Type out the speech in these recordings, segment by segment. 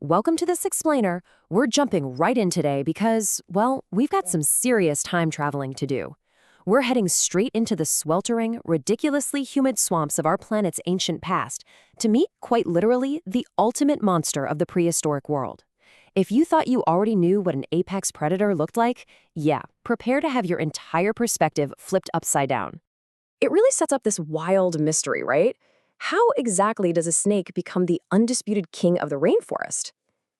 welcome to this explainer. We're jumping right in today because, well, we've got some serious time traveling to do. We're heading straight into the sweltering, ridiculously humid swamps of our planet's ancient past to meet, quite literally, the ultimate monster of the prehistoric world. If you thought you already knew what an apex predator looked like, yeah, prepare to have your entire perspective flipped upside down. It really sets up this wild mystery, right? How exactly does a snake become the undisputed king of the rainforest?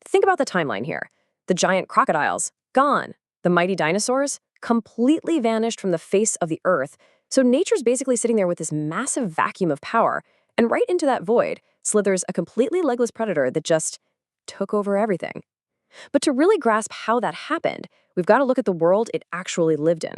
Think about the timeline here. The giant crocodiles, gone. The mighty dinosaurs, completely vanished from the face of the earth. So nature's basically sitting there with this massive vacuum of power, and right into that void slithers a completely legless predator that just took over everything. But to really grasp how that happened, we've got to look at the world it actually lived in.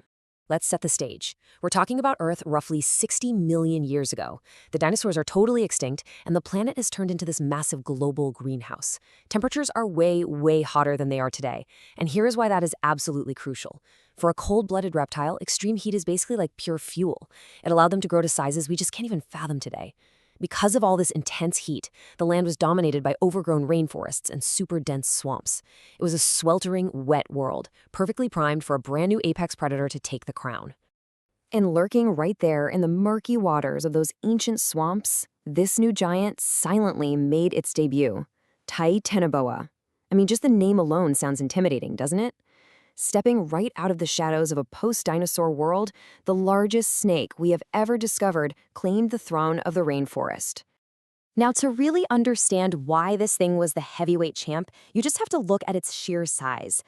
Let's set the stage. We're talking about Earth roughly 60 million years ago. The dinosaurs are totally extinct, and the planet has turned into this massive global greenhouse. Temperatures are way, way hotter than they are today, and here is why that is absolutely crucial. For a cold-blooded reptile, extreme heat is basically like pure fuel. It allowed them to grow to sizes we just can't even fathom today. Because of all this intense heat, the land was dominated by overgrown rainforests and super dense swamps. It was a sweltering, wet world, perfectly primed for a brand new apex predator to take the crown. And lurking right there in the murky waters of those ancient swamps, this new giant silently made its debut. Titanoboa. I mean, just the name alone sounds intimidating, doesn't it? Stepping right out of the shadows of a post-dinosaur world, the largest snake we have ever discovered claimed the throne of the rainforest. Now, to really understand why this thing was the heavyweight champ, you just have to look at its sheer size.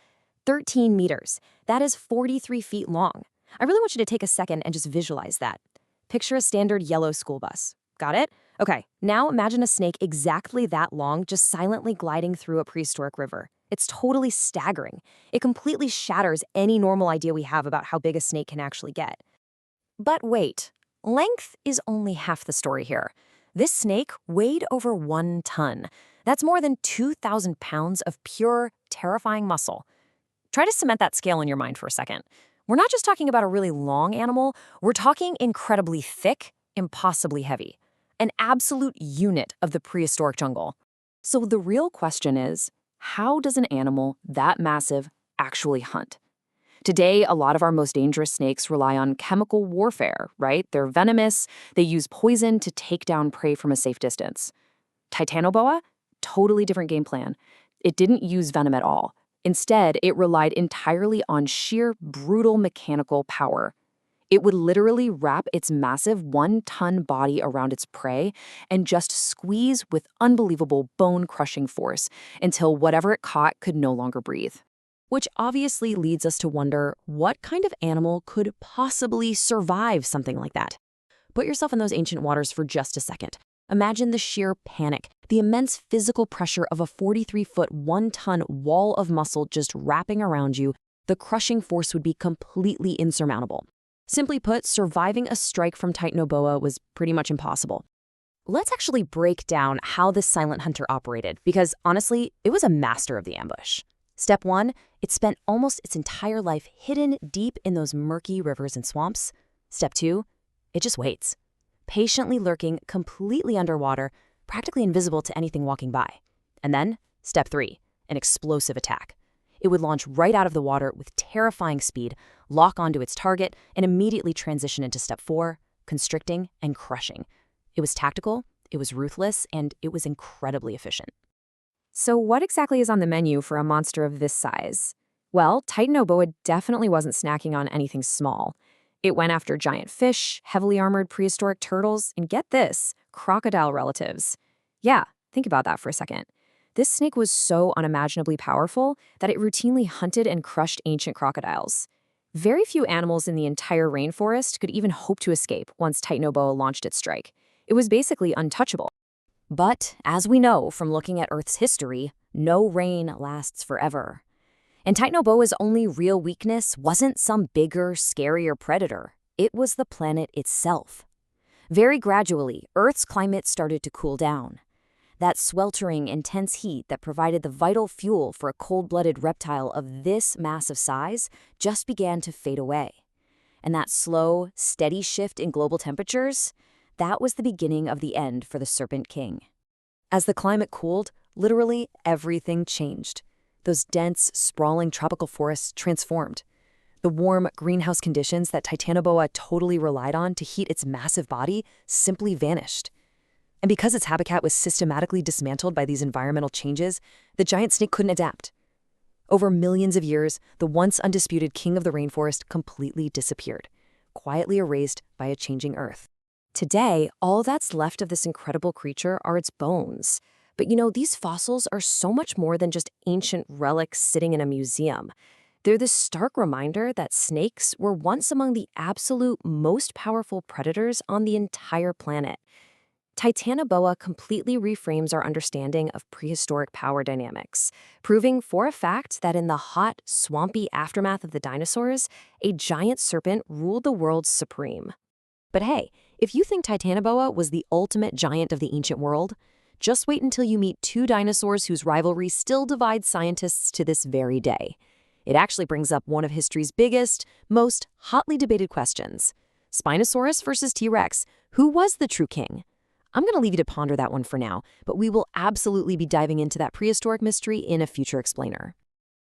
13 meters. That is 43 feet long. I really want you to take a second and just visualize that. Picture a standard yellow school bus. Got it? Okay, now imagine a snake exactly that long just silently gliding through a prehistoric river. It's totally staggering. It completely shatters any normal idea we have about how big a snake can actually get. But wait, length is only half the story here. This snake weighed over 1 ton. That's more than 2,000 pounds of pure, terrifying muscle. Try to cement that scale in your mind for a second. We're not just talking about a really long animal, we're talking incredibly thick, impossibly heavy. An absolute unit of the prehistoric jungle. So the real question is, how does an animal that massive actually hunt? Today, a lot of our most dangerous snakes rely on chemical warfare, right? They're venomous, they use poison to take down prey from a safe distance. Titanoboa? Totally different game plan. It didn't use venom at all. Instead, it relied entirely on sheer, brutal mechanical power. It would literally wrap its massive 1-ton body around its prey and just squeeze with unbelievable bone-crushing force until whatever it caught could no longer breathe. Which obviously leads us to wonder, what kind of animal could possibly survive something like that? Put yourself in those ancient waters for just a second. Imagine the sheer panic, the immense physical pressure of a 43-foot, 1-ton wall of muscle just wrapping around you. The crushing force would be completely insurmountable. Simply put, surviving a strike from Titanoboa was pretty much impossible. Let's actually break down how this silent hunter operated, because honestly, it was a master of the ambush. Step 1, it spent almost its entire life hidden deep in those murky rivers and swamps. Step 2, it just waits, patiently lurking completely underwater, practically invisible to anything walking by. And then, Step 3, an explosive attack. It would launch right out of the water with terrifying speed, lock onto its target, and immediately transition into Step 4, constricting and crushing. It was tactical, it was ruthless, and it was incredibly efficient. So what exactly is on the menu for a monster of this size? Well, Titanoboa definitely wasn't snacking on anything small. It went after giant fish, heavily armored prehistoric turtles, and get this, crocodile relatives. Yeah, think about that for a second. This snake was so unimaginably powerful that it routinely hunted and crushed ancient crocodiles. Very few animals in the entire rainforest could even hope to escape once Titanoboa launched its strike. It was basically untouchable. But, as we know from looking at Earth's history, no rain lasts forever. And Titanoboa's only real weakness wasn't some bigger, scarier predator. It was the planet itself. Very gradually, Earth's climate started to cool down. That sweltering, intense heat that provided the vital fuel for a cold-blooded reptile of this massive size just began to fade away. And that slow, steady shift in global temperatures, that was the beginning of the end for the Serpent King. As the climate cooled, Literally everything changed. Those dense, sprawling tropical forests transformed. The warm, greenhouse conditions that Titanoboa totally relied on to heat its massive body simply vanished. And because its habitat was systematically dismantled by these environmental changes, the giant snake couldn't adapt. Over millions of years, the once undisputed king of the rainforest completely disappeared, quietly erased by a changing earth. Today, all that's left of this incredible creature are its bones. But these fossils are so much more than just ancient relics sitting in a museum. They're this stark reminder that snakes were once among the absolute most powerful predators on the entire planet. Titanoboa completely reframes our understanding of prehistoric power dynamics, proving for a fact that in the hot, swampy aftermath of the dinosaurs, a giant serpent ruled the world supreme. But hey, if you think Titanoboa was the ultimate giant of the ancient world, just wait until you meet two dinosaurs whose rivalry still divides scientists to this very day. It actually brings up one of history's biggest, most hotly debated questions. Spinosaurus versus T-Rex, who was the true king? I'm going to leave you to ponder that one for now, but we will absolutely be diving into that prehistoric mystery in a future explainer.